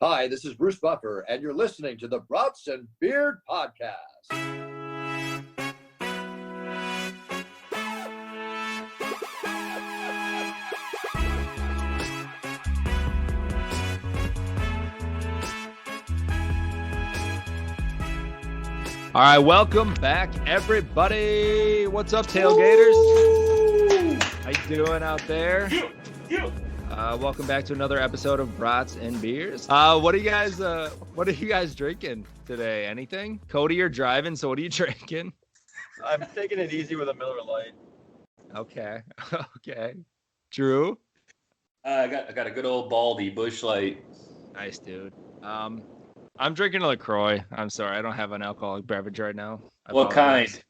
Hi, this is Bruce Buffer, and you're listening to the Brats and Beard Podcast. All right, welcome back, everybody. What's up, tailgaters? Woo! How you doing out there? Welcome back to another episode of Brats and Beers. What are you guys drinking today? Anything? Cody, you're driving, so what are you drinking? I'm taking it easy with a Miller Lite. Okay. Drew? I got a good old Baldy Bush Light. Nice, dude. I'm drinking a LaCroix. I'm sorry, I don't have an alcoholic beverage right now. What kind?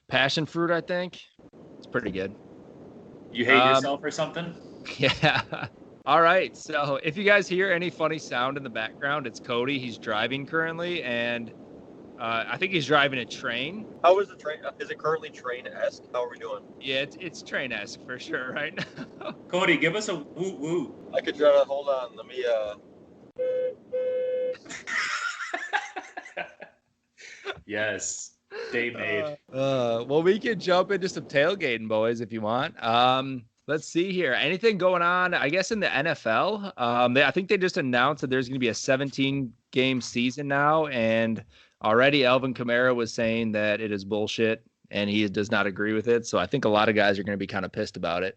Passion fruit, I think. It's pretty good. You hate yourself or something? Yeah. All right. So if you guys hear any funny sound in the background, it's Cody. He's driving currently, and I think he's driving a train. How is the train? Is it currently train-esque? How are we doing? Yeah, it's train-esque for sure right now. Cody, give us a woo woo. I could try to hold on. Let me. Yes, day made. Well, we can jump into some tailgating, boys, if you want. Let's see here. Anything going on, I guess, in the NFL? I think they just announced that there's going to be a 17-game season now, and already Alvin Kamara was saying that it is bullshit, and he does not agree with it. So I think a lot of guys are going to be kind of pissed about it.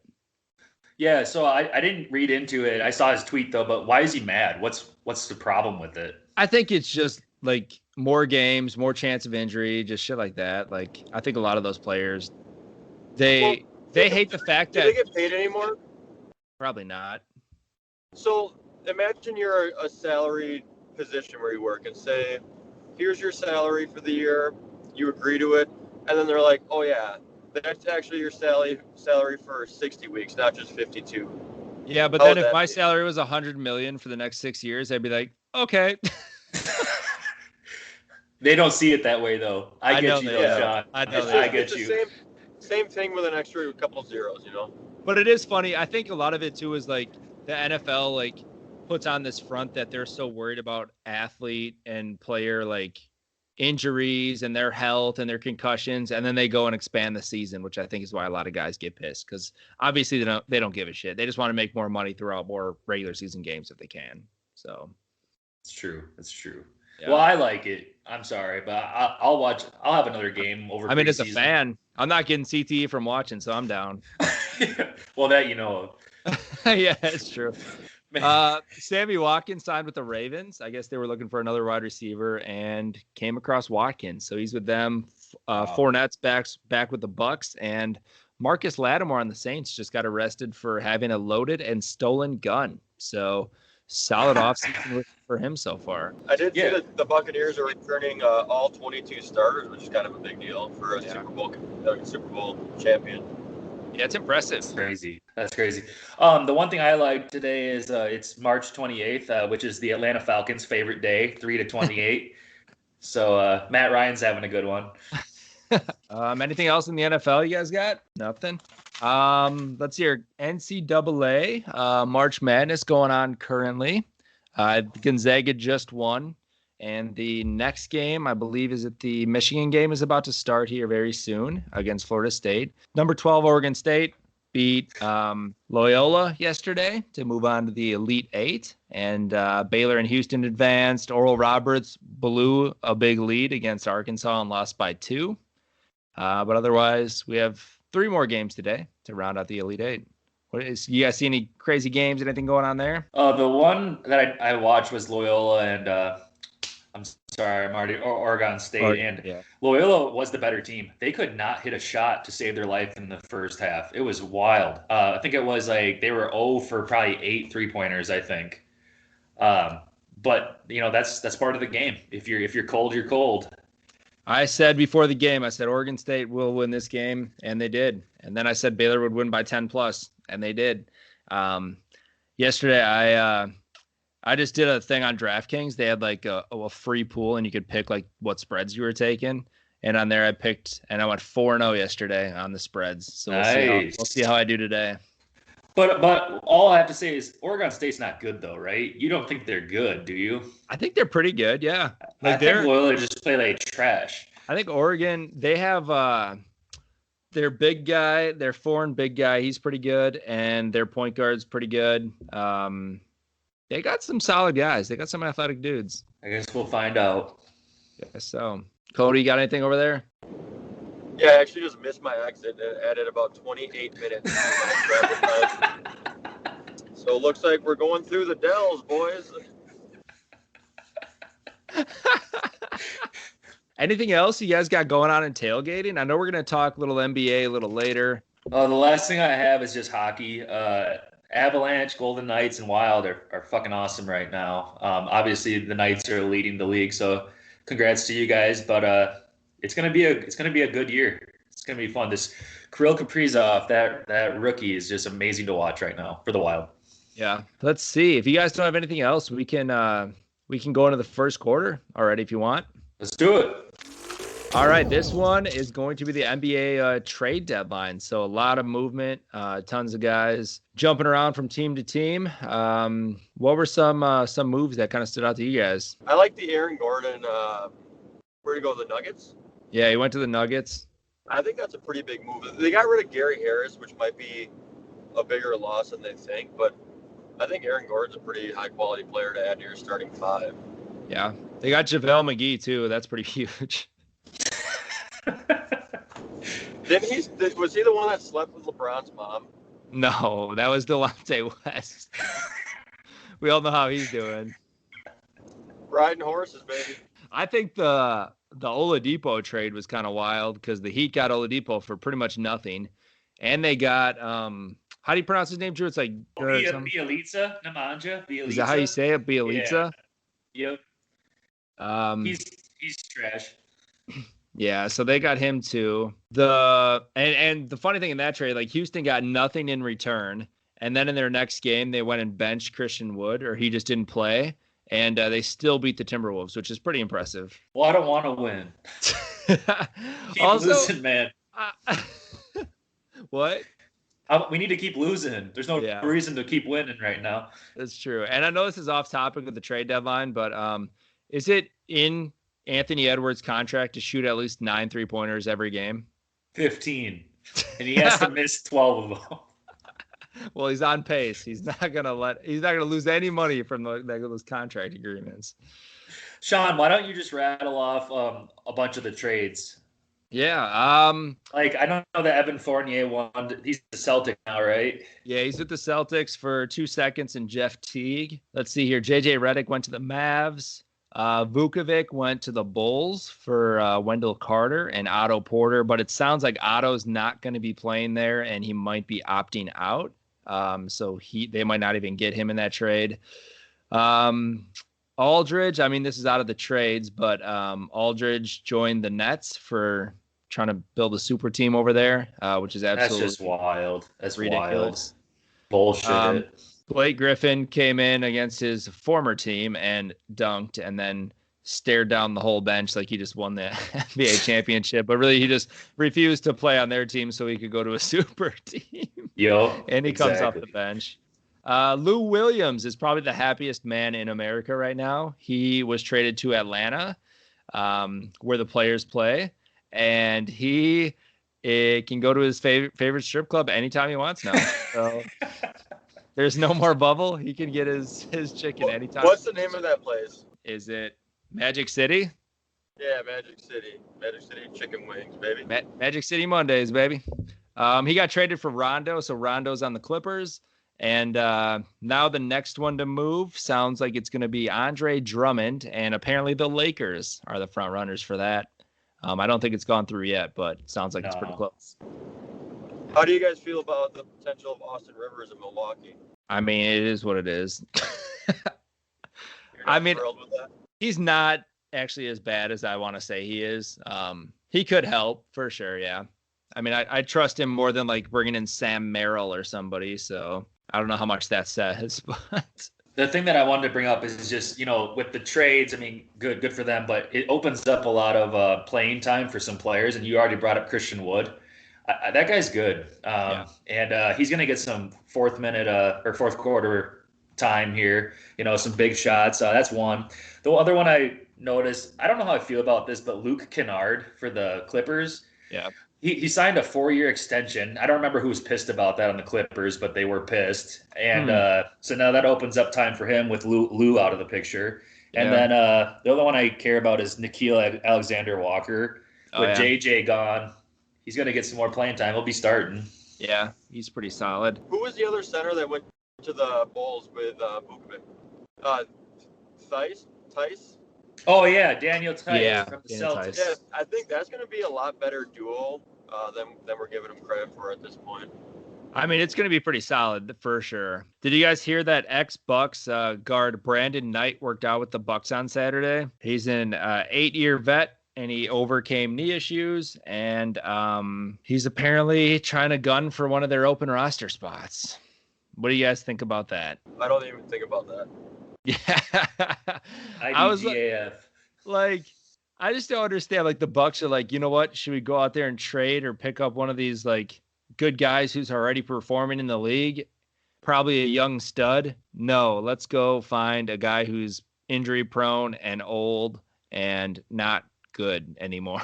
Yeah, so I didn't read into it. I saw his tweet, though, but why is he mad? What's the problem with it? I think it's just, like, more games, more chance of injury, just shit like that. Like, I think a lot of those players, they hate the fact that... Do they get paid anymore? Probably not. So imagine you're a salaried position where you work and say, here's your salary for the year. You agree to it. And then they're like, oh, yeah, that's actually your salary for 60 weeks, not just 52. Yeah, but then if my salary was $100 million for the next 6 years, I'd be like, okay. They don't see it that way, though. I get you, John. I get you. Same thing with an extra couple of zeros, you know? But it is funny. I think a lot of it, too, is like the NFL, like, puts on this front that they're so worried about athlete and player, like, injuries and their health and their concussions, and then they go and expand the season, which I think is why a lot of guys get pissed, because obviously they don't give a shit. They just want to make more money throughout more regular season games if they can. So it's true. Yeah. Well, I like it. I'm sorry, but I'll watch. I'll have another game over. I mean, as a fan, I'm not getting CTE from watching, so I'm down. Well, that you know of. Yeah, it's true. Sammy Watkins signed with the Ravens. I guess they were looking for another wide receiver and came across Watkins. So he's with them. Fournette's back with the Bucks, and Marcus Lattimore on the Saints just got arrested for having a loaded and stolen gun. So solid offseason for him so far. I did see that the Buccaneers are returning all 22 starters, which is kind of a big deal for a Super Bowl champion. Yeah, it's impressive. That's crazy. The one thing I like today is it's March 28th, which is the Atlanta Falcons' favorite day, 3-28. So Matt Ryan's having a good one. Anything else in the NFL you guys got? Nothing. Let's hear NCAA March Madness going on currently. Gonzaga just won. And the next game, I believe, the Michigan game is about to start here very soon against Florida State. Number 12, Oregon State beat Loyola yesterday to move on to the Elite Eight. And Baylor and Houston advanced. Oral Roberts blew a big lead against Arkansas and lost by 2. But otherwise, we have 3 more games today to round out the Elite Eight. You guys see any crazy games, anything going on there? The one that I watched was Loyola and Oregon State. Loyola was the better team. They could not hit a shot to save their life in the first half. It was wild. I think it was like they were 0 for probably 8 3-pointers, I think. But you know, that's part of the game. If you're cold, you're cold. I said before the game, Oregon State will win this game, and they did. And then I said Baylor would win by 10+, and they did. Yesterday, I just did a thing on DraftKings. They had like a free pool, and you could pick like what spreads you were taking. And on there, I picked, and I went 4-0 yesterday on the spreads. So we'll see how I do today. But all I have to say is Oregon State's not good though, right? You don't think they're good, do you? I think they're pretty good. Yeah. I think Loyola just play like trash. I think Oregon, they have their big guy, their foreign big guy. He's pretty good. And their point guard's pretty good. They got some solid guys. They got some athletic dudes. I guess we'll find out. Yeah, so, Cody, you got anything over there? Yeah, I actually just missed my exit and added about 28 minutes. So it looks like we're going through the Dells, boys. Anything else you guys got going on in tailgating? I know we're going to talk a little NBA a little later. The last thing I have is just hockey. Avalanche, Golden Knights, and Wild are fucking awesome right now. Obviously, the Knights are leading the league, so congrats to you guys. But it's gonna be a good year. It's gonna be fun. This Kirill Kaprizov, that rookie, is just amazing to watch right now for the Wild. Yeah, let's see. If you guys don't have anything else, we can go into the first quarter already if you want. Let's do it. All right, this one is going to be the NBA trade deadline. So a lot of movement, tons of guys jumping around from team to team. What were some moves that kind of stood out to you guys? I like the Aaron Gordon. Where'd he go? The Nuggets? Yeah, he went to the Nuggets. I think that's a pretty big move. They got rid of Gary Harris, which might be a bigger loss than they think, but I think Aaron Gordon's a pretty high-quality player to add to your starting five. Yeah, they got JaVale McGee, too. That's pretty huge. Was he the one that slept with LeBron's mom? No, that was Delonte West. We all know how he's doing. Riding horses, baby. I think the Oladipo trade was kind of wild because the Heat got Oladipo for pretty much nothing, and they got how do you pronounce his name, Drew? It's like Bielitsa, Nemanja. Bielitsa. Is that how you say it, Bielitsa? Yeah. Yep. He's trash. Yeah, so they got him too. And the funny thing in that trade, like Houston got nothing in return, and then in their next game they went and benched Christian Wood, or he just didn't play, and they still beat the Timberwolves, which is pretty impressive. Well, I don't want to win. Keep losing, man. What? We need to keep losing. There's no reason to keep winning right now. That's true. And I know this is off topic with the trade deadline, but is it in Anthony Edwards' contract to shoot at least 9 3-pointers every game? 15. And he has to miss 12 of them. Well, he's on pace. He's not gonna lose any money from those contract agreements. Sean, why don't you just rattle off a bunch of the trades? Yeah. Like I don't know that Evan Fournier won. He's the Celtic now, right? Yeah, he's with the Celtics for 2 seconds, and Jeff Teague. Let's see here. JJ Redick went to the Mavs. Vukovic went to the Bulls for Wendell Carter and Otto Porter, but it sounds like Otto's not going to be playing there, and he might be opting out. So they might not even get him in that trade. Aldridge, I mean, this is out of the trades, but Aldridge joined the Nets for trying to build a super team over there, which is absolutely that's just wild. That's ridiculous. Wild. Bullshit. Blake Griffin came in against his former team and dunked, and then stared down the whole bench like he just won the NBA championship. But really, he just refused to play on their team so he could go to a super team. And he comes off the bench. Lou Williams is probably the happiest man in America right now. He was traded to Atlanta, where the players play, and he can go to his favorite strip club anytime he wants now. So there's no more bubble. He can get his chicken anytime. What's the name of that place? Is it Magic City? Yeah, Magic City. Magic City chicken wings, baby. Magic City Mondays, baby. He got traded for Rondo, so Rondo's on the Clippers. And now the next one to move sounds like it's going to be Andre Drummond, and apparently the Lakers are the front runners for that. I don't think it's gone through yet, but it sounds like it's pretty close. How do you guys feel about the potential of Austin Rivers in Milwaukee? I mean, it is what it is. I mean, thrilled with that? He's not actually as bad as I want to say he is. He could help for sure, yeah. I mean, I trust him more than like bringing in Sam Merrill or somebody, so I don't know how much that says, but the thing that I wanted to bring up is just, with the trades, I mean, good for them, but it opens up a lot of playing time for some players, and you already brought up Christian Wood. That guy's good. And he's going to get some fourth quarter time here, some big shots. That's one. The other one I noticed, I don't know how I feel about this, but Luke Kennard for the Clippers. Yeah. He signed a 4-year extension. I don't remember who was pissed about that on the Clippers, but they were pissed. And so now that opens up time for him with Lou out of the picture. And then the other one I care about is Nickeil Alexander-Walker. With JJ gone, he's going to get some more playing time. He'll be starting. Yeah, he's pretty solid. Who was the other center that went to the Bulls with Vukovic? Tice? Oh, yeah, Daniel Tice from the Daniel Celtics. Tice. Yeah, I think that's going to be a lot better duo than we're giving him credit for at this point. I mean, it's going to be pretty solid for sure. Did you guys hear that ex-Bucks guard Brandon Knight worked out with the Bucks on Saturday? He's an 8-year vet, and he overcame knee issues, and he's apparently trying to gun for one of their open roster spots. What do you guys think about that? I don't even think about that. Yeah. I was like, I just don't understand. Like, the Bucks are like, you know what? Should we go out there and trade or pick up one of these, like, good guys who's already performing in the league? Probably a young stud. No, let's go find a guy who's injury prone and old and not good anymore.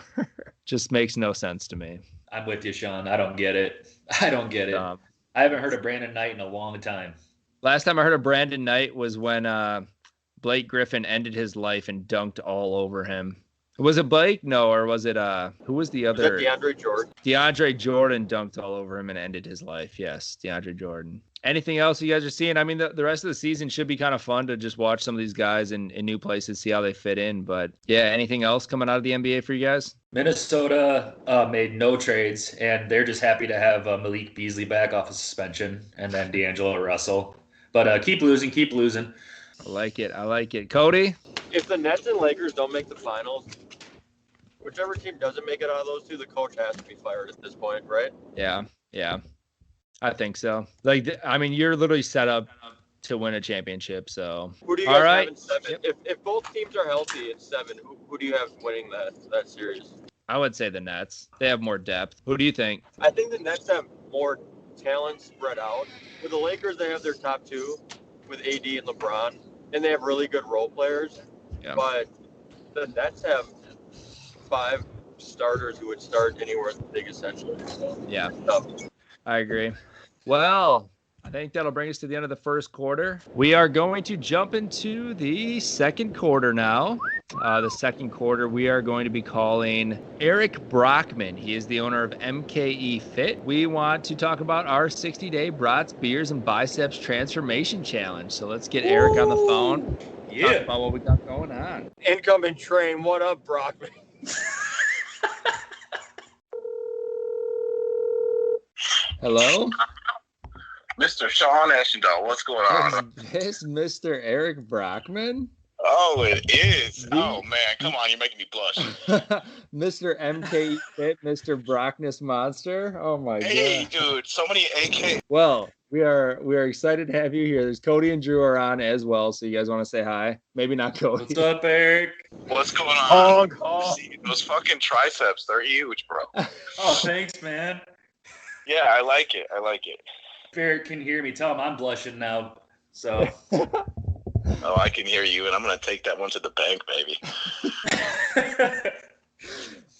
Just makes no sense to me. I'm with you, Sean. I don't get it. I haven't heard of Brandon Knight in a long time. Last time I heard of Brandon Knight was when Blake Griffin ended his life and dunked all over him. Was it Blake? No, or was it who was the other? Was that DeAndre Jordan? DeAndre Jordan dunked all over him and ended his life. Yes, DeAndre Jordan. Anything else you guys are seeing? I mean, the rest of the season should be kind of fun to just watch some of these guys in new places, see how they fit in. But yeah, anything else coming out of the NBA for you guys? Minnesota made no trades, and they're just happy to have Malik Beasley back off of suspension, and then D'Angelo Russell. But keep losing. I like it. Cody? If the Nets and Lakers don't make the finals, whichever team doesn't make it out of those two, the coach has to be fired at this point, right? Yeah. I think so. Like, I mean, you're literally set up to win a championship. So who do you guys have in 7? If both teams are healthy in 7, who do you have winning that series? I would say the Nets. They have more depth. Who do you think? I think the Nets have more talent spread out. With the Lakers, they have their top 2 with AD and LeBron, and they have really good role players. Yeah. But the Nets have 5 starters who would start anywhere in the league, essentially. So, yeah, I agree. Well, I think that'll bring us to the end of the first quarter. We are going to jump into the second quarter now. The second quarter, we are going to be calling Erick Brockman. He is the owner of MKE Fit. We want to talk about our 60-day brats, beers, and biceps transformation challenge. So let's get Erick on the phone. Yeah. Talk about what we got going on. Incoming train. What up, Brockman? Hello? Mr. Sean Ashendall, what's going on? Is this Mr. Erick Brockman? Oh, it is. Oh, man. Come on. You're making me blush. Mr. MKE Fit, Mr. Brockness Monster. Oh, my God. Hey, dude. So many AK. Well, we are excited to have you here. There's Cody and Drew are on as well, so you guys want to say hi? Maybe not Cody. What's up, Erick? What's going on? See, those fucking triceps, they're huge, bro. Oh, thanks, man. Yeah, I like it. If Erick can hear me, tell him I'm blushing now. So. Oh, I can hear you, and I'm going to take that one to the bank, baby.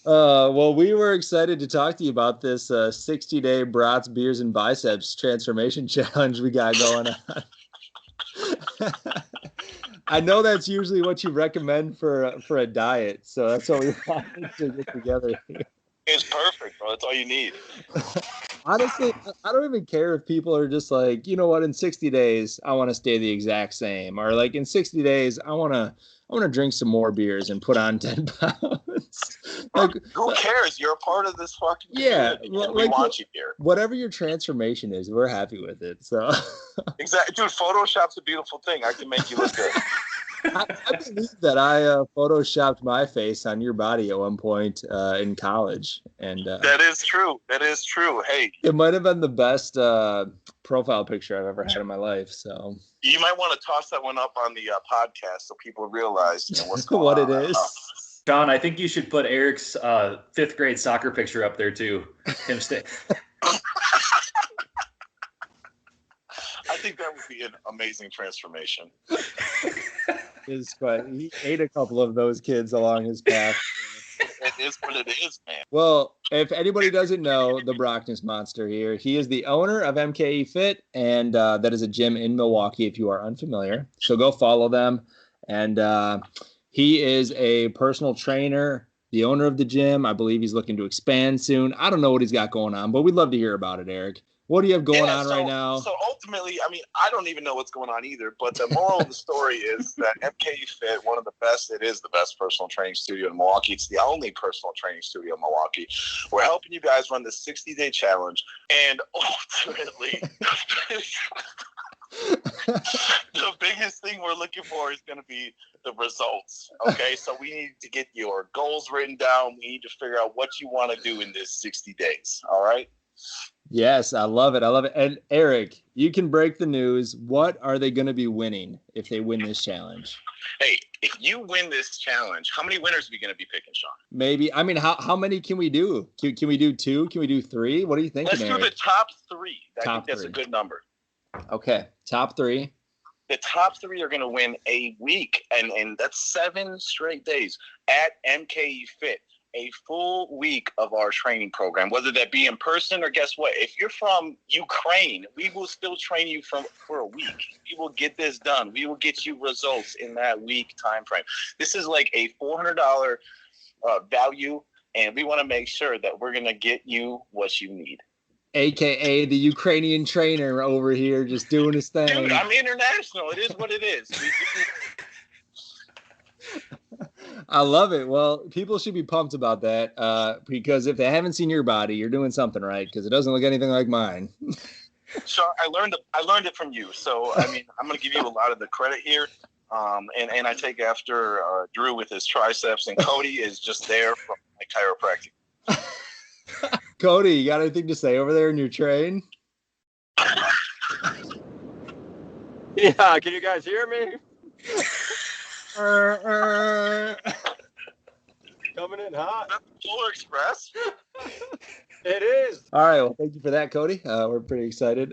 Well, we were excited to talk to you about this 60-day brats, beers, and biceps transformation challenge we got going on. I know that's usually what you recommend for a diet, so that's what we wanted to get together here. It's perfect, bro. That's all you need. Honestly, I don't even care if people are just like, you know what, in 60 days, I want to stay the exact same. Or like in 60 days, I want to drink some more beers and put on 10 pounds. Like, who cares? You're a part of this fucking community. Yeah. We want you here. Whatever your transformation is, we're happy with it. So exactly. Dude, Photoshop's a beautiful thing. I can make you look good. I believe that I photoshopped my face on your body at one point in college, and that is true. Hey, it might have been the best profile picture I've ever had in my life. So you might want to toss that one up on the podcast so people realize what's going on. What it is. John, I think you should put Erick's 5th grade soccer picture up there too. Him stay. I think that would be an amazing transformation. He ate a couple of those kids along his path. It is what it is, man. Well, if anybody doesn't know the Brockness Monster here, he is the owner of MKE Fit, and that is a gym in Milwaukee if you are unfamiliar. So go follow them. And he is a personal trainer, the owner of the gym. I believe he's looking to expand soon. I don't know what he's got going on, but we'd love to hear about it, Erick. What do you have going on right now? So ultimately, I mean, I don't even know what's going on either, but the moral of the story is that MKE Fit, one of the best, it is the best personal training studio in Milwaukee. It's the only personal training studio in Milwaukee. We're helping you guys run the 60-day challenge, and ultimately, the biggest thing we're looking for is going to be the results. Okay, so we need to get your goals written down. We need to figure out what you want to do in this 60 days. All right? Yes, I love it. And Erick, you can break the news. What are they going to be winning if they win this challenge? Hey, if you win this challenge, how many winners are we going to be picking, Sean? Maybe. I mean, how many can we do? Can we do 2? Can we do 3? What are you thinking, Let's Erick? do the top 3. I Top think that's 3. a good number. Okay, top 3. The top 3 are going to win a week, and that's 7 straight days at MKE Fit. A full week of our training program, whether that be in person or guess what? If you're from Ukraine, we will still train you for a week. We will get this done. We will get you results in that week time frame. This is like a $400 value, and we want to make sure that we're going to get you what you need. AKA the Ukrainian trainer over here just doing his thing. Dude, I'm international. It is what it is. I love it. Well, people should be pumped about that because if they haven't seen your body, you're doing something right because it doesn't look anything like mine. So I learned it from you. So, I mean, I'm going to give you a lot of the credit here. And I take after Drew with his triceps, and Cody is just there from my chiropractic. Cody, you got anything to say over there in your train? Yeah, can you guys hear me? Coming in hot. Is that the Polar Express? It is. All right. Well, thank you for that, Cody. We're pretty excited.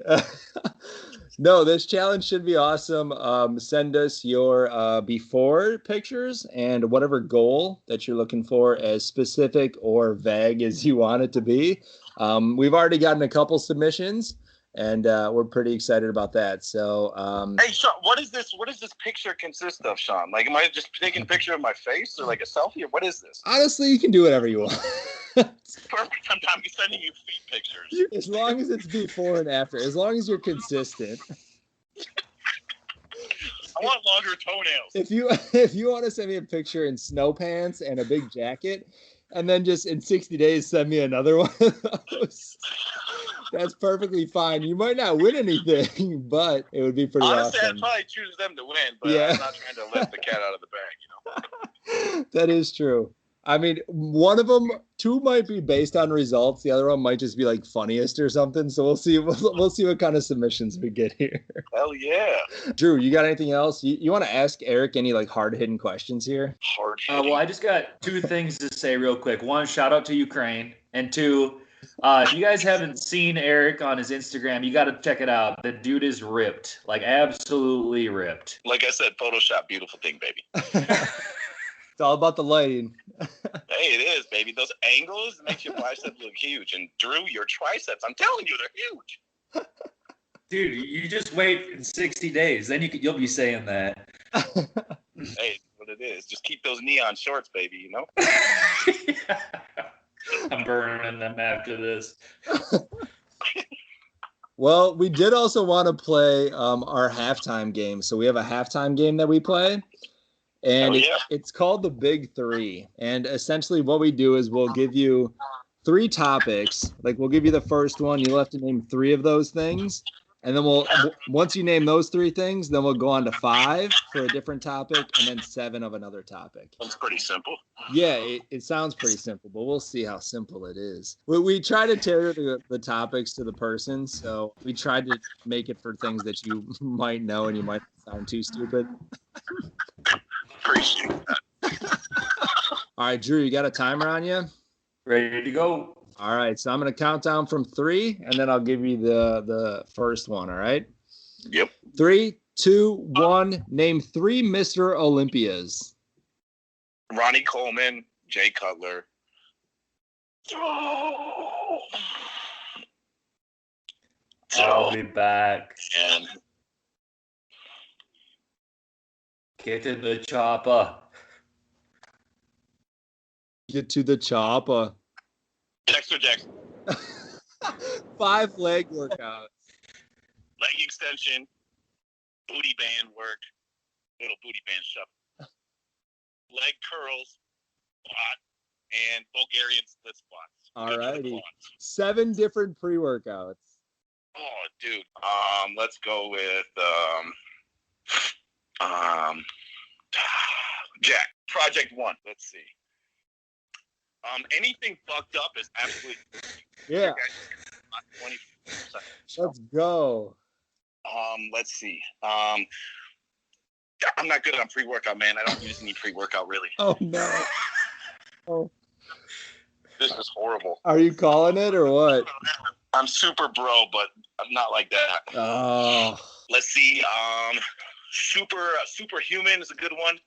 No, this challenge should be awesome. Send us your before pictures and whatever goal that you're looking for, as specific or vague as you want it to be. We've already gotten a couple submissions, and we're pretty excited about that. So, hey, Sean, what does this picture consist of, Sean? Like, am I just taking a picture of my face, or like a selfie, or what is this? Honestly, you can do whatever you want. Perfect. I'm sending you feet pictures. As long as it's before and after, as long as you're consistent. I want longer toenails. If you want to send me a picture in snow pants and a big jacket, and then just in 60 days send me another one of those, that's perfectly fine. You might not win anything, but it would be pretty Honestly, awesome. I'd probably choose them to win, but Yeah. I'm not trying to let the cat out of the bag, you know? That is true. I mean, one of them, 2 might be based on results. The other one might just be like funniest or something. So we'll see. We'll see what kind of submissions we get here. Hell yeah. Drew, you got anything else? You want to ask Erick any like hard hitting questions here? Hard. Well, I just got 2 things to say real quick. 1, shout out to Ukraine, and 2, if you guys haven't seen Erick on his Instagram, you got to check it out. The dude is ripped, like absolutely ripped. Like I said, Photoshop, beautiful thing, baby. It's all about the lighting. Hey, it is, baby. Those angles makes your biceps look huge. And Drew, your triceps, I'm telling you, they're huge. Dude, you just wait in 60 days, then you'll be saying that. Hey, what it is. Just keep those neon shorts, baby, you know? Yeah. I'm burning them after this. Well, we did also want to play our halftime game. So we have a halftime game that we play. And it's called the Big 3. And essentially what we do is we'll give you 3 topics. Like we'll give you the first one. You'll have to name 3 of those things. And then once you name those 3 things, then we'll go on to 5 for a different topic and then 7 of another topic. That's pretty simple. Yeah, it sounds pretty simple, but we'll see how simple it is. We try to tailor the topics to the person. So we tried to make it for things that you might know and you might sound too stupid. Appreciate that. All right, Drew, you got a timer on you? Ready to go. All right, so I'm going to count down from 3, and then I'll give you the first one, all right? Yep. 3, 2, 1. Name 3 Mr. Olympias. Ronnie Coleman, Jay Cutler. I'll be back. And Get in the chopper. Get to the chopper. Dexter Jackson. 5 leg workouts. Leg extension, booty band work, little booty band shuffle, leg curls, squat, and Bulgarian split squats. All righty. 7 different pre-workouts. Oh, dude. Let's go with Jack. Project 1. Let's see. Anything fucked up is absolutely. Yeah. 20%. Let's go. Let's see. I'm not good on pre-workout, man. I don't use any pre-workout really. Oh no. Oh. This is horrible. Are you calling it or what? I'm super bro, but I'm not like that. Oh. Let's see. Superhuman is a good one.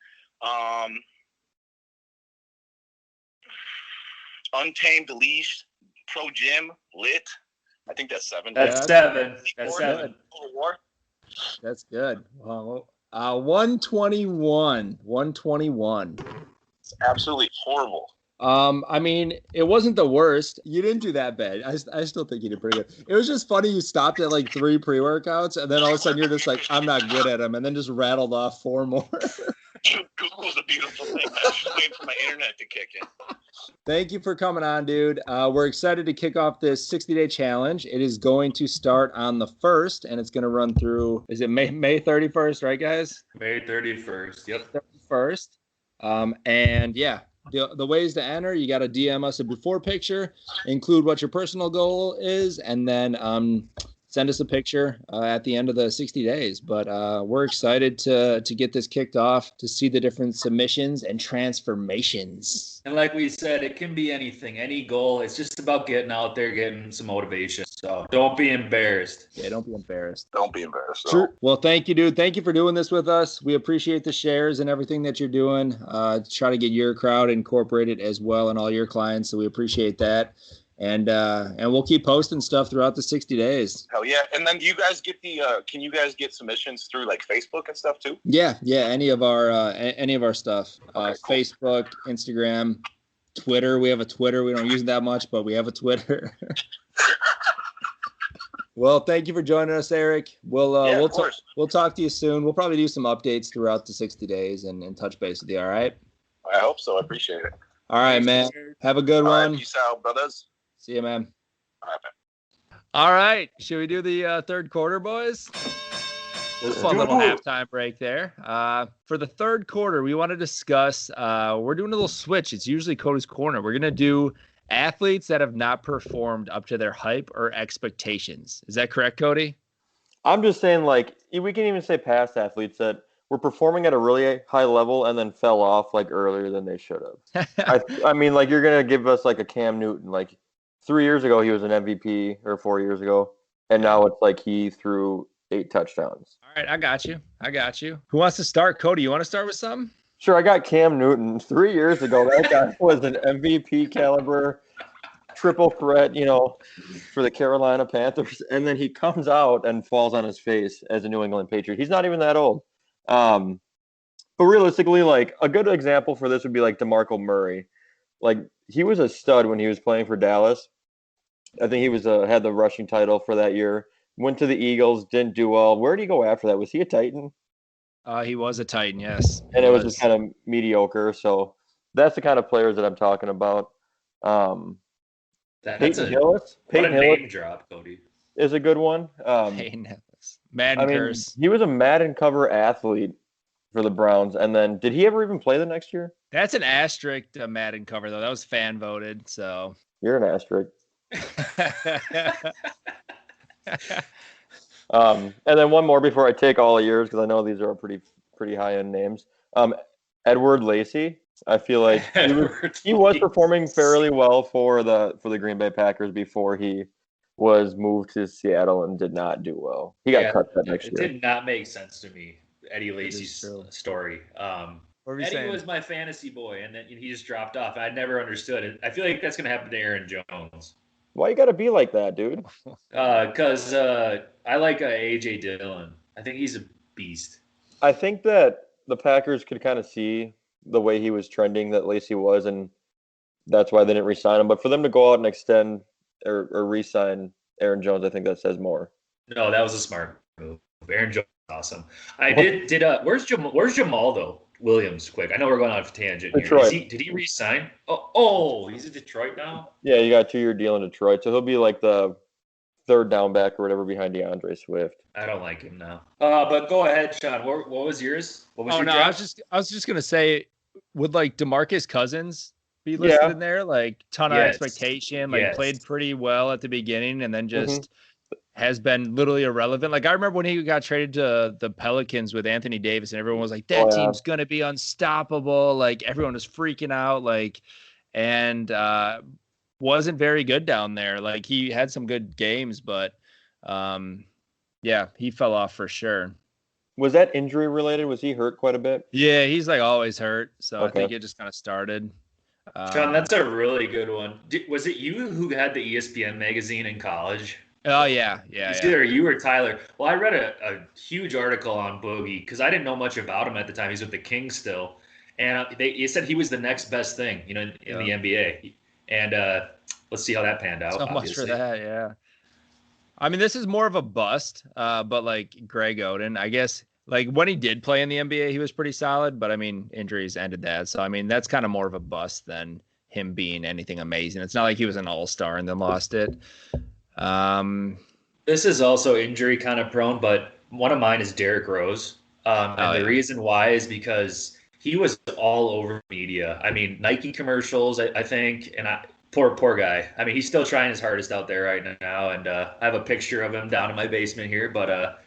Untamed Leash, Pro Gym, Lit. I think that's 7. That's 7. That's 7. War. That's good. Wow. 121. 121. It's absolutely horrible. I mean, it wasn't the worst. You didn't do that bad. I still think you did pretty good. It was just funny you stopped at like 3 pre-workouts, and then all of a sudden you're just like, I'm not good at them, and then just rattled off 4 more. Google's a beautiful thing. I'm just waiting for my internet to kick in. Thank you for coming on, dude. We're excited to kick off this 60-day challenge. It is going to start on the 1st, and it's going to run through, is it May 31st, right, guys? May 31st. Yep. 31st. And yeah, the ways to enter, you got to DM us a before picture, include what your personal goal is, and then send us a picture at the end of the 60 days. But we're excited to get this kicked off, to see the different submissions and transformations. And like we said, it can be anything, any goal. It's just about getting out there, getting some motivation. So don't be embarrassed. Yeah, don't be embarrassed. Don't be embarrassed. Sure. Well, thank you, dude. Thank you for doing this with us. We appreciate the shares and everything that you're doing. Try to get your crowd incorporated as well and all your clients. So we appreciate that. And we'll keep posting stuff throughout the 60 days. Hell yeah. And then do you guys get can you guys get submissions through like Facebook and stuff too? Yeah. Any of our stuff. Okay, cool. Facebook, Instagram, Twitter. We have a Twitter. We don't use it that much, but we have a Twitter. Well, thank you for joining us, Eric. We'll talk to you soon. We'll probably do some updates throughout the 60 days and touch base with you. All right. I hope so. I appreciate it. All right, man. Have a good one. Right, peace out, brothers. See you, man. All right, man. All right. Should we do the third quarter, boys? Fun little halftime break there. For the third quarter, we want to discuss, we're doing a little switch. It's usually Cody's Corner. We're going to do athletes that have not performed up to their hype or expectations. Is that correct, Cody? I'm just saying, like, we can even say past athletes that were performing at a really high level and then fell off, like, earlier than they should have. I mean, like, you're going to give us, like, a Cam Newton. Like, 3 years ago, he was an MVP, or 4 years ago, and now it's like he threw 8 touchdowns. All right, I got you. Who wants to start? Cody, you want to start with something? Sure, I got Cam Newton. 3 years ago, that guy was an MVP caliber, triple threat, for the Carolina Panthers, and then he comes out and falls on his face as a New England Patriot. He's not even that old. But realistically, like, a good example for this would be like DeMarco Murray. Like, he was a stud when he was playing for Dallas. I think he was had the rushing title for that year. Went to the Eagles, didn't do well. Where did he go after that? Was he a Titan? He was a Titan, yes. And it was just kind of mediocre. So that's the kind of players that I'm talking about. Peyton Hillis. What a name drop, Cody. Is a good one. Peyton Hillis. Madden curse. He was a Madden cover athlete for the Browns. And then did he ever even play the next year? That's an asterisk Madden cover, though. That was fan voted. So you're an asterisk. And then one more before I take all of yours, because I know these are pretty high end names. Edward Lacey. I feel like he was performing fairly well for the Green Bay Packers before he was moved to Seattle and did not do well. He got cut that next year. It did not make sense to me, Eddie Lacy's story. Eddie was my fantasy boy, and then he just dropped off. I never understood it. I feel like that's going to happen to Aaron Jones. Why you got to be like that, dude? Because I like A.J. Dillon. I think he's a beast. I think that the Packers could kind of see the way he was trending that Lacy was, and that's why they didn't re-sign him. But for them to go out and extend or re-sign Aaron Jones, I think that says more. No, that was a smart move. Aaron Jones is awesome. Where's Jamal though? Williams, quick. I know we're going off a tangent Detroit. Here. Did he re-sign? Oh, he's in Detroit now? Yeah, you got a 2-year deal in Detroit, so he'll be like the third down back or whatever behind DeAndre Swift. I don't like him now. But go ahead, Sean. What was yours? What was your draft? I was just gonna say, would like DeMarcus Cousins be listed in there? Like ton of expectation, played pretty well at the beginning, and then just has been literally irrelevant. Like I remember when he got traded to the Pelicans with Anthony Davis, and everyone was like, "That team's gonna be unstoppable." Like everyone was freaking out. And wasn't very good down there. Like he had some good games, but he fell off for sure. Was that injury related? Was he hurt quite a bit? Yeah, he's like always hurt. So I think it just kind of started. John, that's a really good one. Was it you who had the ESPN magazine in college? Oh, yeah. It's either you or Tyler. Well, I read a huge article on Boogie because I didn't know much about him at the time. He's with the Kings still. And they said he was the next best thing, in the NBA. And let's see how that panned out. So much for that, yeah. I mean, this is more of a bust, but like Greg Oden, I guess, like when he did play in the NBA, he was pretty solid. But I mean, injuries ended that. So, I mean, that's kind of more of a bust than him being anything amazing. It's not like he was an all-star and then lost it. This is also injury kind of prone, but one of mine is Derrick Rose. The reason why is because he was all over media. I mean, Nike commercials, I think, and poor guy. I mean, he's still trying his hardest out there right now, and I have a picture of him down in my basement here, but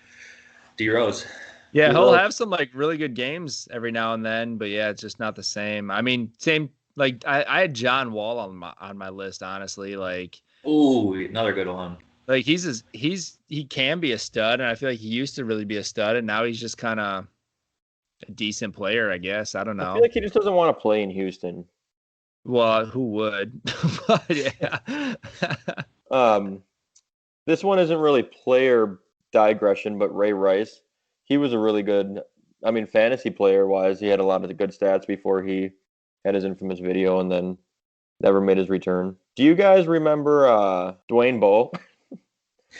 D Rose. Yeah, he'll have some like really good games every now and then, but yeah, it's just not the same. I mean, same like I had John Wall on my list, honestly. Like, ooh, another good one. Like he can be a stud, and I feel like he used to really be a stud, and now he's just kind of a decent player, I guess. I don't know. I feel like he just doesn't want to play in Houston. Well, who would? But, yeah. This one isn't really player digression, but Ray Rice. He was a really good, fantasy player-wise, he had a lot of the good stats before he had his infamous video and then never made his return. Do you guys remember Dwayne Bowe?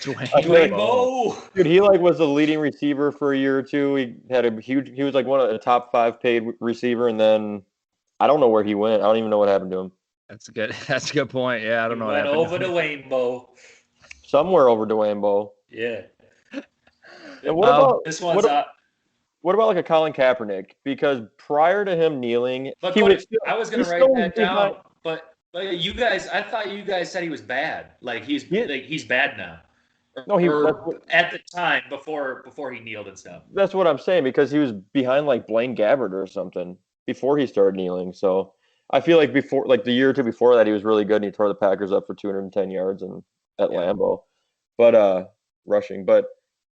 Dwayne Bowe. Dude, he was the leading receiver for a year or two. He was like one of the top 5 paid receiver, and then I don't know where he went. I don't even know what happened to him. That's a good point. Yeah, I don't know what happened. Over to Dwayne Bowe. Somewhere over Dwayne Bowe. Yeah. And what about this one's what about like a Colin Kaepernick? Because prior to him kneeling, I was going to write that down, but you guys, I thought you guys said he was bad. Like he's bad now. No, at the time before he kneeled and stuff. That's what I'm saying, because he was behind like Blaine Gabbert or something before he started kneeling. So I feel like before, like the year or two before that, he was really good and he tore the Packers up for 210 yards at Lambeau, but rushing. But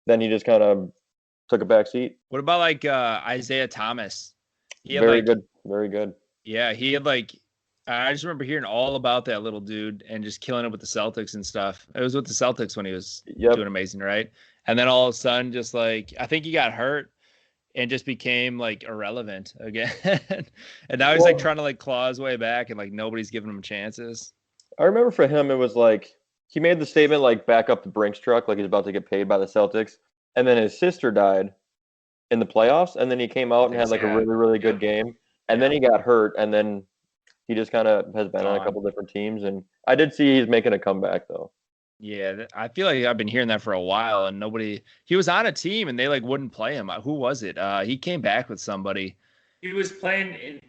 then he just kind of took a back seat. What about like Isaiah Thomas? Very good. Yeah, he had I just remember hearing all about that little dude and just killing it with the Celtics and stuff. It was with the Celtics when he was doing amazing, right? And then all of a sudden, just I think he got hurt and just became irrelevant again. And now he's trying to claw his way back, and nobody's giving him chances. I remember for him, it was he made the statement back up the Brinks truck, he's about to get paid by the Celtics. And then his sister died in the playoffs, and then he came out and had a really, really good game. And then he got hurt, and then he just kind of has been on a couple different teams. And I did see he's making a comeback, though. Yeah, I feel like I've been hearing that for a while, and he was on a team, and they wouldn't play him. Who was it? He came back with somebody. He was playing, and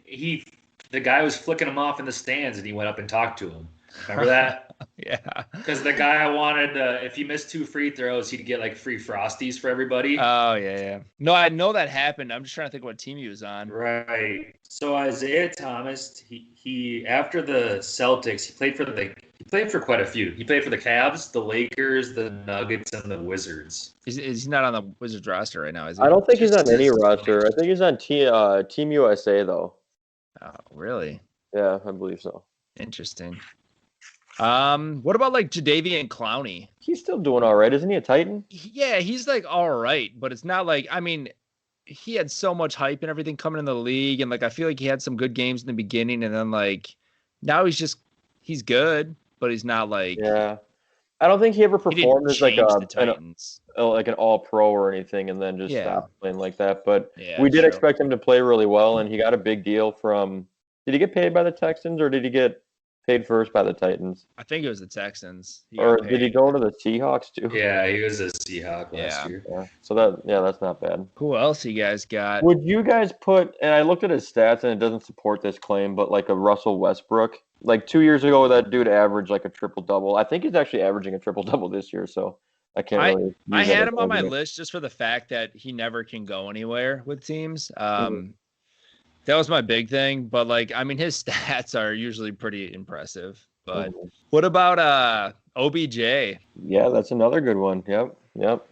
the guy was flicking him off in the stands, and he went up and talked to him. Remember that? Yeah. Because the guy I wanted, if he missed 2 free throws, he'd get like free Frosties for everybody. Oh, yeah. No, I know that happened. I'm just trying to think what team he was on. Right. So Isaiah Thomas, he after the Celtics, he played for quite a few. He played for the Cavs, the Lakers, the Nuggets, and the Wizards. Is he not on the Wizards roster right now, is he? I don't think he's on any roster. I think he's on Team USA, though. Oh, really? Yeah, I believe so. Interesting. What about like Jadeveon Clowney? He's still doing all right. Isn't he a Titan? Yeah, he's like all right, but it's not like, I mean, he had so much hype and everything coming in the league, and like I feel like he had some good games in the beginning, and then like now he's good, but he's not like. Yeah, I don't think he ever performed as like an all-pro or anything, and then just stopped playing like that. But we did expect him to play really well, and he got a big deal from. Did he get paid by the Texans, or did he get paid first by the Titans? I think it was the Texans. Or did he go to the Seahawks too? Yeah, he was a Seahawk last year. Yeah. So that's not bad. Who else you guys got? Would you guys put, and I looked at his stats and it doesn't support this claim, but like a Russell Westbrook, like 2 years ago, that dude averaged like a triple-double. I think he's actually averaging a triple-double this year, so I can't really. I had him on my list just for the fact that he never can go anywhere with teams. That was my big thing, but like, I mean, his stats are usually pretty impressive. But what about OBJ? Yeah, that's another good one. Yep.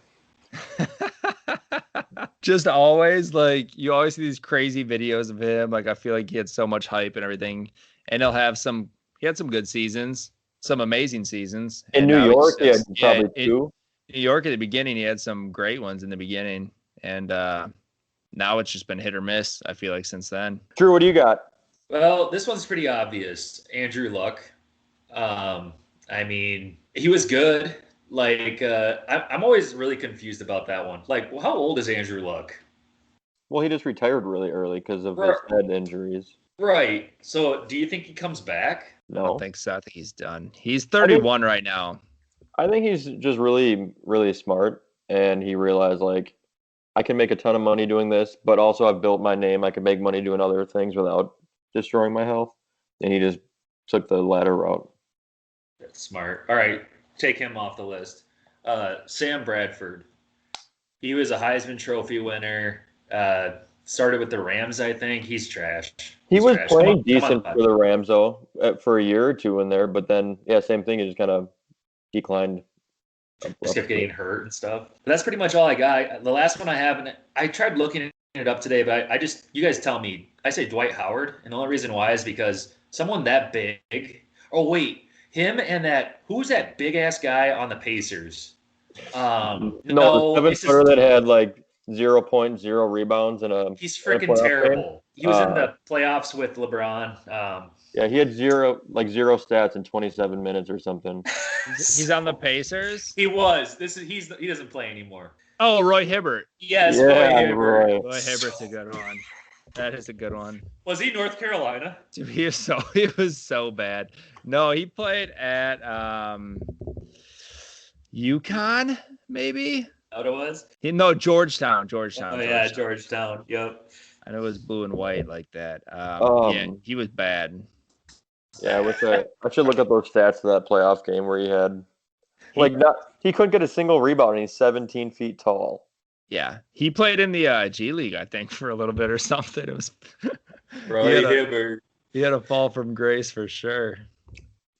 Just always like you always see these crazy videos of him. Like I feel like he had so much hype and everything, and he had some good seasons, some amazing seasons. In New York, he had probably two. New York at the beginning, he had some great ones in the beginning, and now it's just been hit or miss, I feel like, since then. Drew, what do you got? Well, this one's pretty obvious. Andrew Luck. I mean, he was good. Like, I'm always really confused about that one. Like, how old is Andrew Luck? Well, he just retired really early because of his head injuries. Right. So, do you think he comes back? No. I don't think so. I think he's done. He's 31 right now. I think he's just really, really smart, and he realized, like, I can make a ton of money doing this, but also I've built my name. I can make money doing other things without destroying my health. And he just took the latter route. That's smart. All right, take him off the list. Sam Bradford. He was a Heisman Trophy winner. Started with the Rams, I think. He's trash. He was playing decent for the Rams, though, for a year or two in there. But then, yeah, same thing. He just kind of declined. Just kept getting hurt and stuff. But that's pretty much all I got. The last one I have, and I tried looking it up today, but you guys tell me. I say Dwight Howard, and the only reason why is because someone that big. Oh wait, him and who's that big ass guy on the Pacers? The 7-footer that had like 0.0 rebounds and he's freaking terrible. Game. He was in the playoffs with LeBron. Yeah, he had zero stats in 27 minutes or something. He's on the Pacers? He was. He doesn't play anymore. Oh, Roy Hibbert. Yes, Roy Hibbert. Roy Hibbert's a good one. That is a good one. Was he North Carolina? Dude, he was so bad. No, he played at UConn, maybe? What it was? Georgetown. Oh, yeah, Georgetown. Yep. I know it was blue and white like that. Yeah, he was bad. Yeah, I should look up those stats to that playoff game where he had he couldn't get a single rebound and he's 17 feet tall. Yeah, he played in the G League, I think, for a little bit or something. It was Roy Hibbert. He had a fall from grace for sure.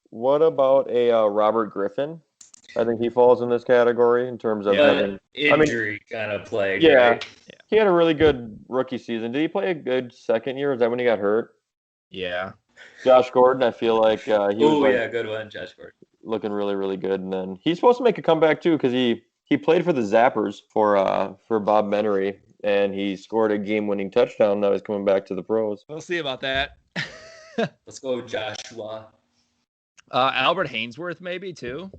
What about a Robert Griffin? I think he falls in this category in terms of having injury kind of play. Yeah, right? He had a really good rookie season. Did he play a good second year? Is that when he got hurt? Yeah. Josh Gordon, I feel like he was good one, Josh Gordon. Looking really, really good. And then he's supposed to make a comeback too because he played for the Zappers for Bob Menery, and he scored a game-winning touchdown. Now he's coming back to the pros. We'll see about that. Let's go, Joshua. Albert Hainsworth, maybe too.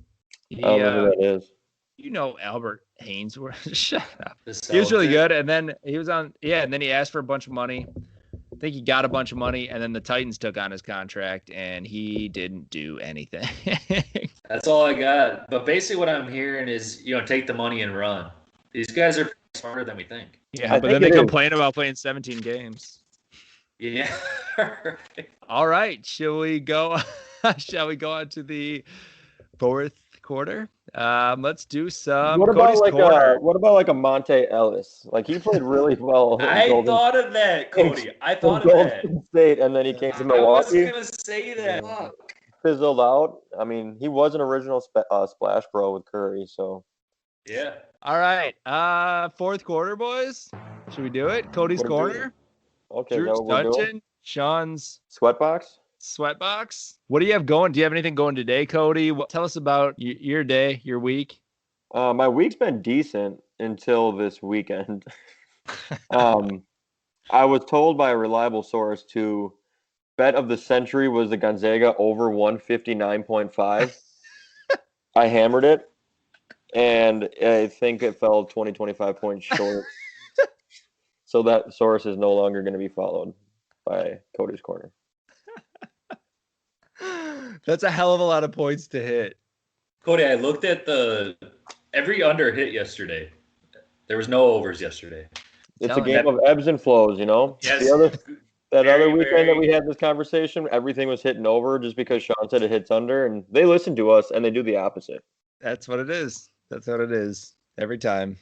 I don't know who that is. You know Albert Hainsworth. Shut up. He was really good, and then he was on. Yeah, and then he asked for a bunch of money. I think he got a bunch of money, and then the Titans took on his contract, and he didn't do anything. That's all I got. But basically what I'm hearing is, take the money and run. These guys are smarter than we think. Yeah, but then they complain about playing 17 games. Yeah. All right. Shall we go on to the fourth quarter. Let's do some What about Cody's like corner. what about like a Monte Ellis? Like he played really well. I thought of that, Cody. I thought of that. Golden State, and then he came to Milwaukee. I was gonna say that. Fuck. Fizzled out. I mean, he was an original Splash Bro with Curry, so. Yeah. All right. Fourth quarter, boys. Should we do it? Cody's corner. Okay. Drew's dungeon. Sean's sweatbox. Sweatbox. What do you have going? Do you have anything going today, Cody? Tell us about your day, your week. My week's been decent until this weekend. I was told by a reliable source to bet of the century was the Gonzaga over 159.5. I hammered it, and I think it fell 25 points short. So that source is no longer going to be followed by Cody's Corner. That's a hell of a lot of points to hit. Cody, I looked at every under hit yesterday. There was no overs yesterday. It's a game of ebbs and flows, you know? Yes. That other weekend that we had this conversation, everything was hitting over just because Sean said it hits under, and they listen to us, and they do the opposite. That's what it is. That's what it is. Every time.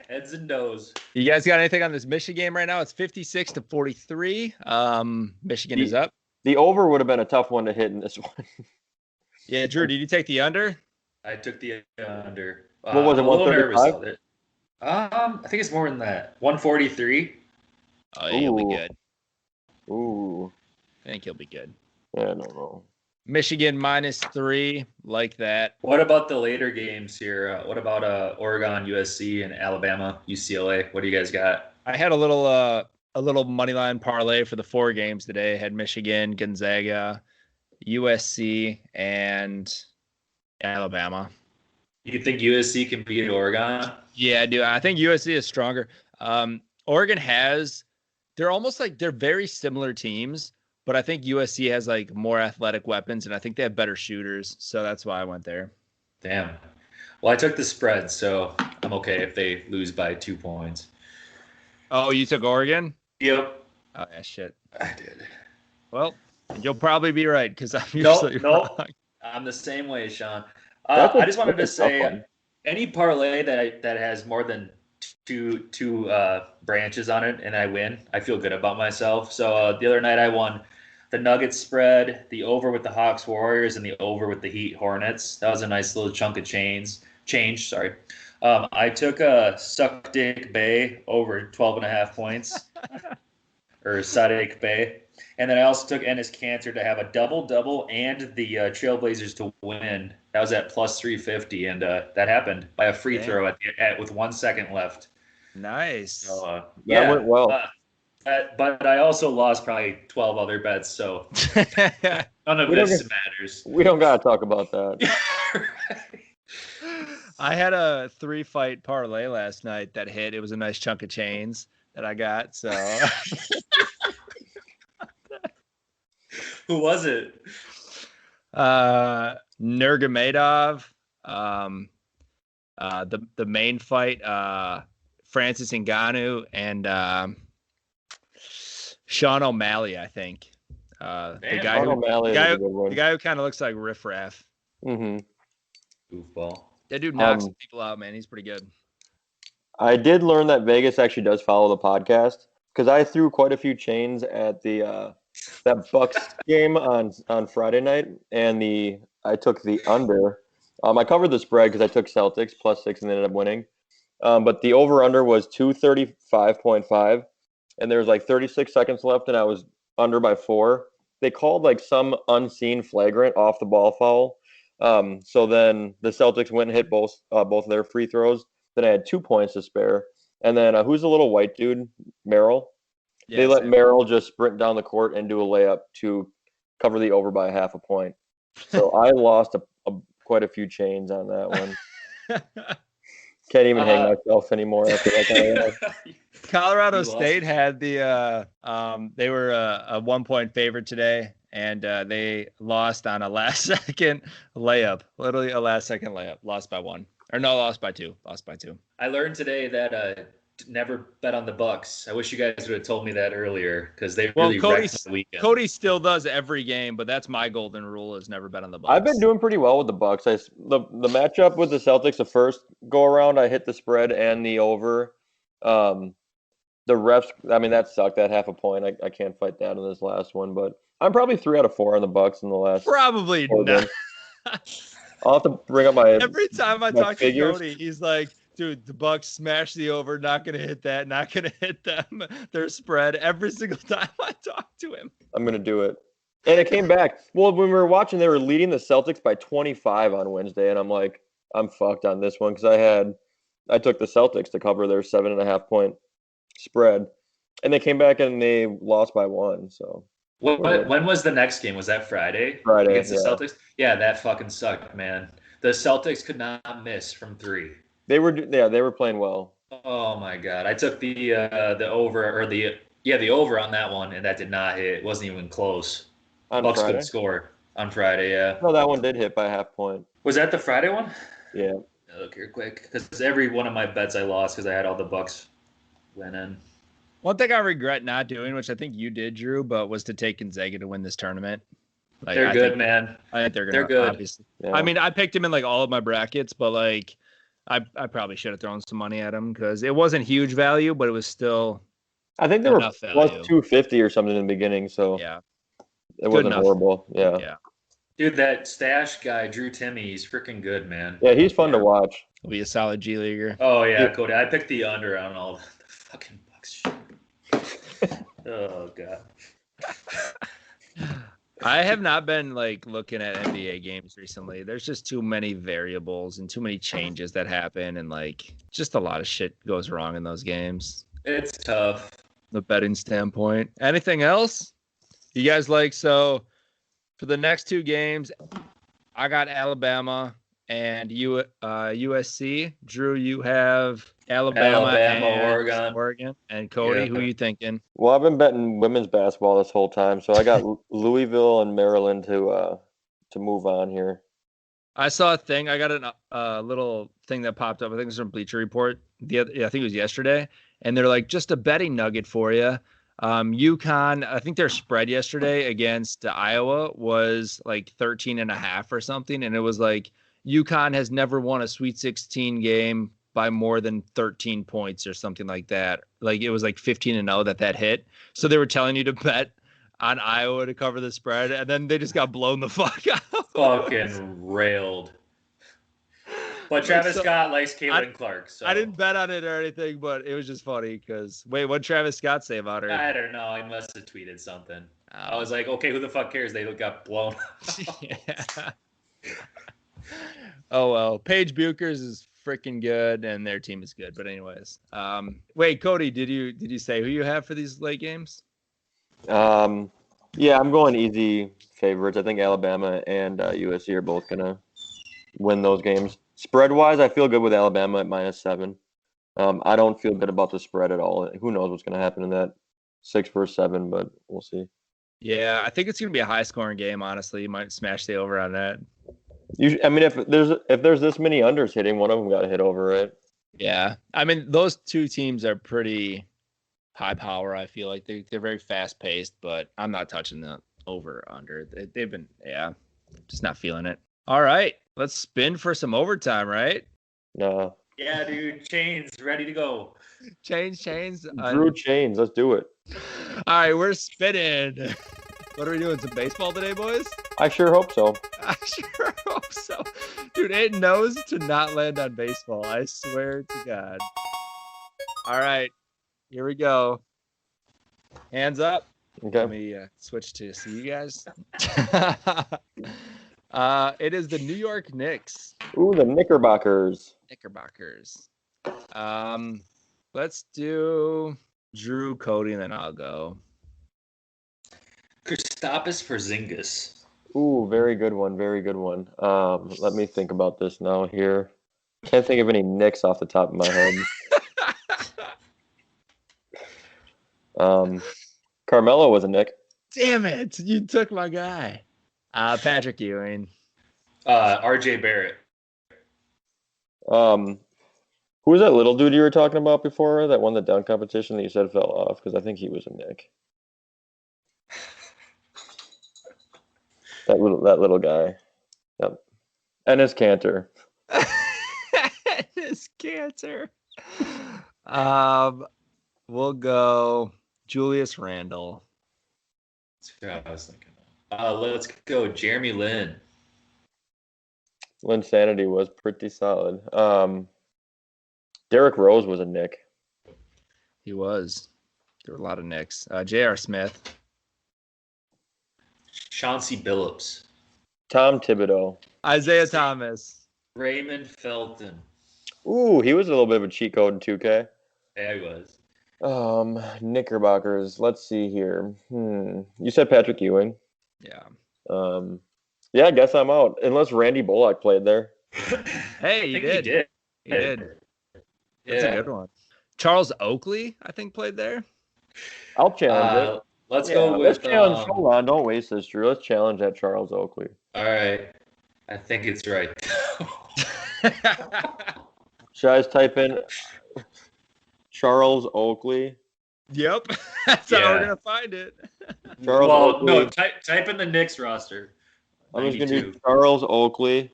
Heads and nose. You guys got anything on this Michigan game right now? It's 56-43. Michigan is up. The over would have been a tough one to hit in this one. Yeah, Drew, did you take the under? I took the under. What was it, 135? I think it's more than that. 143. Oh, yeah, he'll be good. Ooh. I think he'll be good. Yeah, no. Michigan -3, like that. What about the later games here? What about Oregon, USC, and Alabama, UCLA? What do you guys got? I had a little money line parlay for the 4 games today. I had Michigan, Gonzaga, USC, and Alabama. You think USC can beat Oregon? Yeah, I do. I think USC is stronger. Oregon they're very similar teams, but I think USC has like more athletic weapons, and I think they have better shooters. So that's why I went there. Damn. Well, I took the spread, so I'm okay if they lose by 2 points. Oh, you took Oregon? Yep. Oh, yeah, shit. I did. Well, you'll probably be right because I'm usually wrong. I'm the same way, Sean. I just wanted to say, any parlay that has more than two branches on it and I win, I feel good about myself. So the other night I won the Nuggets spread, the over with the Hawks Warriors, and the over with the Heat Hornets. That was a nice little chunk of change. I took a Suck Dick Bay over 12.5 points, or Sadek Bay. And then I also took Ennis Cantor to have a double-double and the Trailblazers to win. That was at plus 350, and that happened by a free throw with 1 second left. Nice. So, that went well. But I also lost probably 12 other bets, so none of this matters. We don't got to talk about that. I had a 3-fight parlay last night that hit. It was a nice chunk of chains that I got. So, who was it? Nurmagomedov. The main fight. Francis Ngannou and Sean O'Malley, I think. The guy who kind of looks like Riff Raff. Mm-hmm. Goofball. That dude knocks people out, man. He's pretty good. I did learn that Vegas actually does follow the podcast because I threw quite a few chains at the that Bucks game on Friday night, and I took the under. I covered the spread because I took Celtics +6 and ended up winning. But the over/under was 235.5, and there was like 36 seconds left, and I was under by 4. They called like some unseen flagrant off the ball foul. So then the Celtics went and hit both of their free throws. Then I had 2 points to spare. And then who's the little white dude? Merrill. Yeah, they let Merrill just sprint down the court and do a layup to cover the over by half a point. So I lost quite a few chains on that one. Can't even hang myself anymore after that. Colorado State had they were a 1-point favorite today, and they lost on a last-second layup. Literally a last-second layup. Lost by 1. Or no, lost by 2. I learned today that never bet on the Bucks. I wish you guys would have told me that earlier because they really wrecked the weekend. Cody still does every game, but that's my golden rule: is never bet on the Bucks. I've been doing pretty well with the Bucks. The matchup with the Celtics, the first go around, I hit the spread and the over. The refs, I mean, that sucked. That half a point. I can't fight that in this last one, but I'm probably 3 out of 4 on the Bucks in the last. Probably not. I'll have to bring up my. Every time I talk to Cody, he's like, dude, the Bucks smash the over. Not going to hit that. Not going to hit them. Their spread every single time I talk to him. I'm going to do it. And it came back. Well, when we were watching, they were leading the Celtics by 25 on Wednesday. And I'm like, I'm fucked on this one because I took the Celtics to cover their 7.5 point spread. And they came back and they lost by 1. So. When was the next game? Was that Friday? Friday against the Celtics? Yeah, that fucking sucked, man. The Celtics could not miss from 3. They were playing well. Oh my god, I took the over or the over on that one, and that did not hit. It wasn't even close. Bucks couldn't score on Friday. Yeah. No, that one did hit by a half point. Was that the Friday one? Yeah. Look here, quick, because every one of my bets I lost because I had all the Bucks winning. One thing I regret not doing, which I think you did, Drew, but was to take Gonzaga to win this tournament. Like, they're good, man. I think they're good. Obviously. Yeah. I mean, I picked him in like all of my brackets, but like I probably should have thrown some money at him because it wasn't huge value, but it was still. I think they were plus 250 or something in the beginning, so yeah, it wasn't horrible. Yeah. Yeah. Dude, that stash guy, Drew Timme, he's freaking good, man. Yeah, he's fun to watch. He'll be a solid G leaguer. Oh yeah, Cody. I picked the under on all the fucking Bucks shit. Oh god. I have not been like looking at NBA games recently. There's just too many variables and too many changes that happen, and like just a lot of shit goes wrong in those games. It's tough. The betting standpoint. Anything else? You guys like so for the next 2 games, I got Alabama and USC. Drew, you have Alabama and Oregon. And Cody, who are you thinking? Well, I've been betting women's basketball this whole time, so I got Louisville and Maryland to move on here. I saw a thing. I got a little thing that popped up. I think it was from Bleacher Report. I think it was yesterday, and they're like, just a betting nugget for you. UConn, I think their spread yesterday against Iowa was like 13.5 or something, and it was like UConn has never won a Sweet 16 game by more than 13 points or something like that. Like it was like 15-0 that hit. So they were telling you to bet on Iowa to cover the spread, and then they just got blown the fuck out. Fucking railed. But Travis Scott likes Caitlin Clark. So I didn't bet on it or anything, but it was just funny because what did Travis Scott say about her? I don't know. He must have tweeted something. I was like, okay, who the fuck cares? They got blown. Yeah. Oh well, Paige Buchers is freaking good, and their team is good. But anyways, wait, Cody, did you say who you have for these late games? Yeah, I'm going easy favorites. I think Alabama and USC are both gonna win those games. Spread wise, I feel good with Alabama at -7. I don't feel good about the spread at all. Who knows what's gonna happen in that 6 versus 7, but we'll see. Yeah, I think it's gonna be a high scoring game. Honestly, you might smash the over on that. I mean, if there's this many unders hitting, one of them got to hit over, right? Yeah, I mean, those 2 teams are pretty high power. I feel like they're very fast paced, but I'm not touching the over under. They've been just not feeling it. All right, let's spin for some overtime, right? No. Yeah, dude, chains ready to go. Chains. Drew chains. Let's do it. All right, we're spinning. What are we doing? Some baseball today, boys? I sure hope so. I sure hope so. Dude, it knows to not land on baseball. I swear to God. All right, here we go. Hands up. Okay. Let me switch to see you guys. It is the New York Knicks. Ooh, the Knickerbockers. Let's do Drew, Cody, and then I'll go. Kristaps Porzingis. Ooh, very good one. Let me think about this now here. Can't think of any Knicks off the top of my head. Carmelo was a Knick. Damn it. You took my guy. Patrick Ewing. RJ Barrett. Who was that little dude you were talking about before that won the dunk competition that you said fell off? Because I think he was a Nick. That little guy. Yep. Enes Kanter. Enes Kanter. We'll go Julius Randle. That's what I was thinking of. Let's go Jeremy Lin. Linsanity was pretty solid. Derrick Rose was a Nick. He was. There were a lot of Nicks. J.R. Smith. Chauncey Billups. Tom Thibodeau. Isaiah Thomas. Raymond Felton. Ooh, he was a little bit of a cheat code in 2K. Yeah, he was. Knickerbockers. Let's see here. You said Patrick Ewing. Yeah. Yeah, I guess I'm out. Unless Randy Bullock played there. Hey, he did. He did. That's a good one. Charles Oakley, I think, played there. I'll challenge it. Let's go with... Let's challenge. Hold on. Don't waste this, Drew. Let's challenge that Charles Oakley. All right. I think it's right. Should I just type in Charles Oakley? Yep. That's how we're going to find it. Charles Oakley. No, type in the Knicks roster. I'm just going to do Charles Oakley.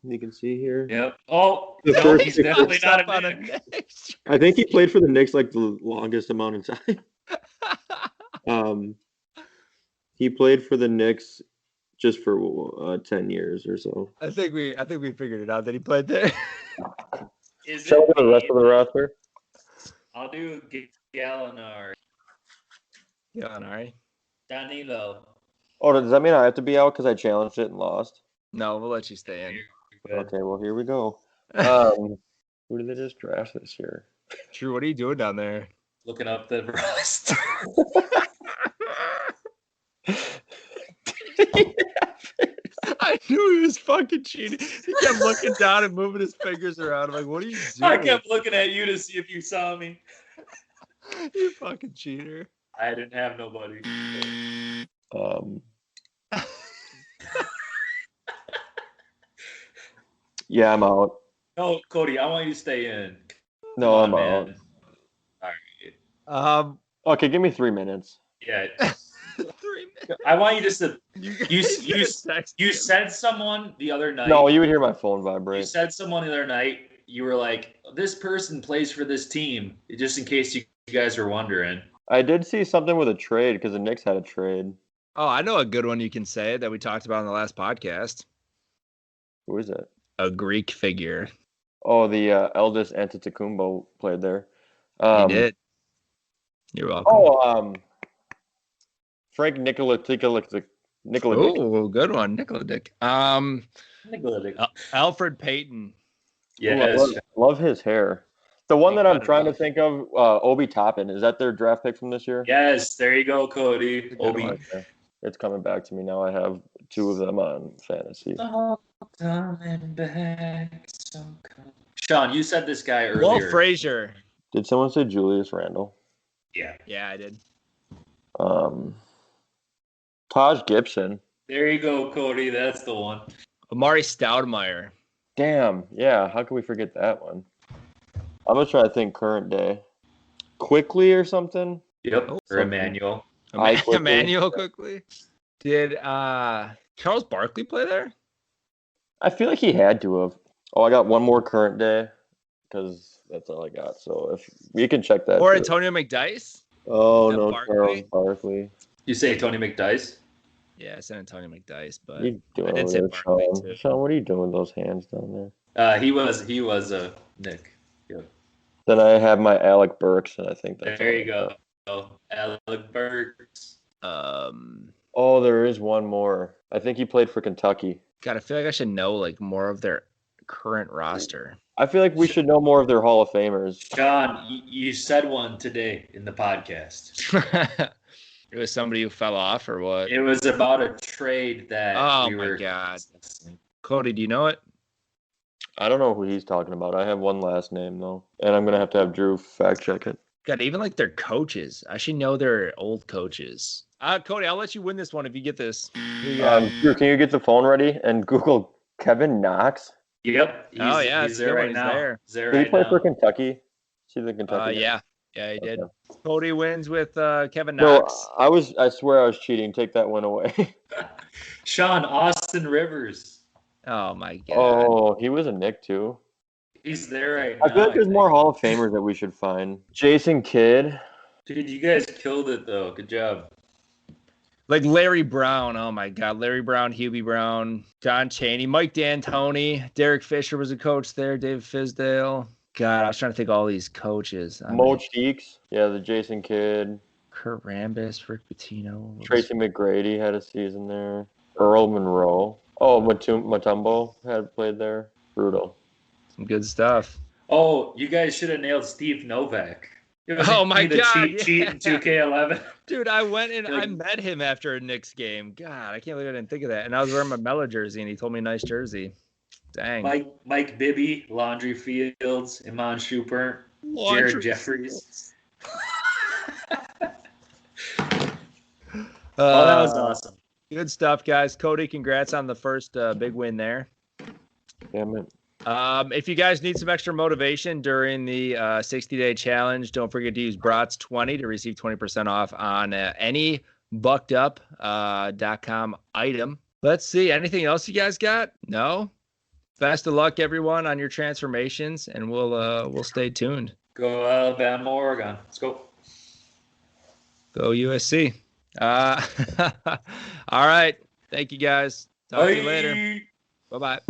You can see here. Yep. Oh, no, he's definitely not a Knick. I think he played for the Knicks like the longest amount of time. He played for the Knicks just for 10 years or so. I think we figured it out that he played there. Show the rest of the roster. I'll do Gallinari. Danilo. Oh, does that mean I have to be out because I challenged it and lost? No, we'll let you stay in. Okay, well, here we go. Who did they just draft this year? Drew, what are you doing down there? Looking up the roster. I knew he was fucking cheating. He kept looking down and moving his fingers around. I'm like, what are you doing? I kept looking at you to see if you saw me. You fucking cheater. I didn't have nobody. Yeah, I'm out. No, Cody, I want you to stay in. No, I'm out. All right. Okay, give me 3 minutes. Yeah. 3 minutes. I want you just to. You said someone the other night. No, you would hear my phone vibrate. You said someone the other night. You were like, "This person plays for this team," just in case you guys were wondering. I did see something with a trade because the Knicks had a trade. Oh, I know a good one you can say that we talked about in the last podcast. Who is it? A Greek figure. Oh, the Eldest Antetokounmpo played there. He did. You're welcome. Oh, Frank Nikola Dick. Oh, good one, Nikola Dick. Alfred Payton. Yes. Ooh, I love his hair. The one that I'm trying to think of, Obi Toppin. Is that their draft pick from this year? Yes, there you go, Cody. Obi. Okay. It's coming back to me now. I have 2 of them on fantasy. Coming back. Sean, you said this guy earlier. Walt Frazier. Did someone say Julius Randle? Yeah. Yeah, I did. Taj Gibson. There you go, Cody. That's the one. Amari Stoudemire. Damn. Yeah. How can we forget that one? I'm going to try to think current day. Quickly or something? Yep. Or Emmanuel. Emmanuel quickly. Did Charles Barkley play there? I feel like he had to have. Oh, I got one more current day because that's all I got. So if you can check that. Or Antonio McDyess? Oh, no, Barkley? Charles Barkley. You say Tony McDyess? Yeah, I said Antonio McDyess, but I did say Barkley too. Sean, what are you doing with those hands down there? He was a Nick. Yep. Then I have my Alec Burks, and I think that's there you go. Alec Burks. Oh, there is one more. I think he played for Kentucky. God, I feel like I should know like more of their current roster. I feel like we should know more of their Hall of Famers. John, you said one today in the podcast. It was somebody who fell off or what? It was about a trade that my God. Cody, do you know it? I don't know who he's talking about. I have one last name, though. And I'm going to have Drew fact check it. God, even like their coaches. I should know their old coaches. Cody, I'll let you win this one if you get this. Drew, can you get the phone ready and Google Kevin Knox? Yep. He's there right now. Did he play for Kentucky? See the Kentucky? Yeah, he did. Cody wins with Kevin No, Knox. I swear I was cheating. Take that one away. Sean Austin Rivers. Oh my God. Oh, he was a Nick too. He's there right now. I feel like there's more Hall of Famers that we should find. Jason Kidd. Dude, you guys killed it though. Good job. Like Larry Brown. Oh my God. Larry Brown, Hubie Brown, John Chaney, Mike D'Antoni, Derek Fisher was a coach there, David Fisdale. God, I was trying to think of all these coaches. Mo Cheeks. Yeah, the Jason Kidd. Kurt Rambis, Rick Pitino. Tracy McGrady had a season there. Earl Monroe. Oh, Mutombo had played there. Brutal. Some good stuff. Oh, you guys should have nailed Steve Novak. Oh my God! Cheat in 2K11. Dude, I went and I met him after a Knicks game. God, I can't believe I didn't think of that. And I was wearing my Melo jersey, and he told me nice jersey. Dang. Mike Bibby, Laundry Fields, Iman Shumpert, Jared Jeffries. That was awesome. Good stuff, guys. Cody, congrats on the first big win there. Damn it. If you guys need some extra motivation during the 60-day challenge, don't forget to use BROTS20 to receive 20% off on any buckedup.com item. Let's see. Anything else you guys got? No? Best of luck, everyone, on your transformations, and we'll stay tuned. Go Alabama, Oregon. Let's go. Go USC. All right. Thank you, guys. Talk to you later. Bye-bye.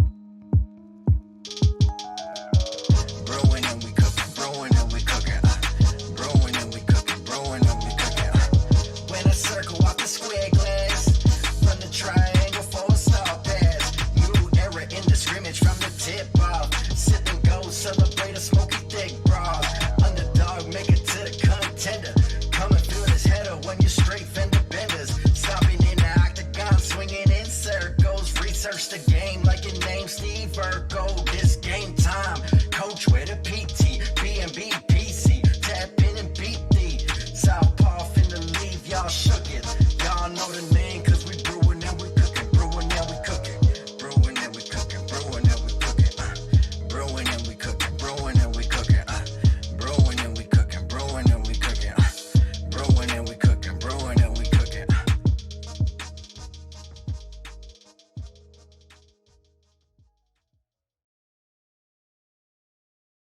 Search the game like your name Steve Virgo. This game time. Coach with a PT, B&B PC. Tap in and beat the Southpaw finna leave. Y'all shook it. Y'all know the name.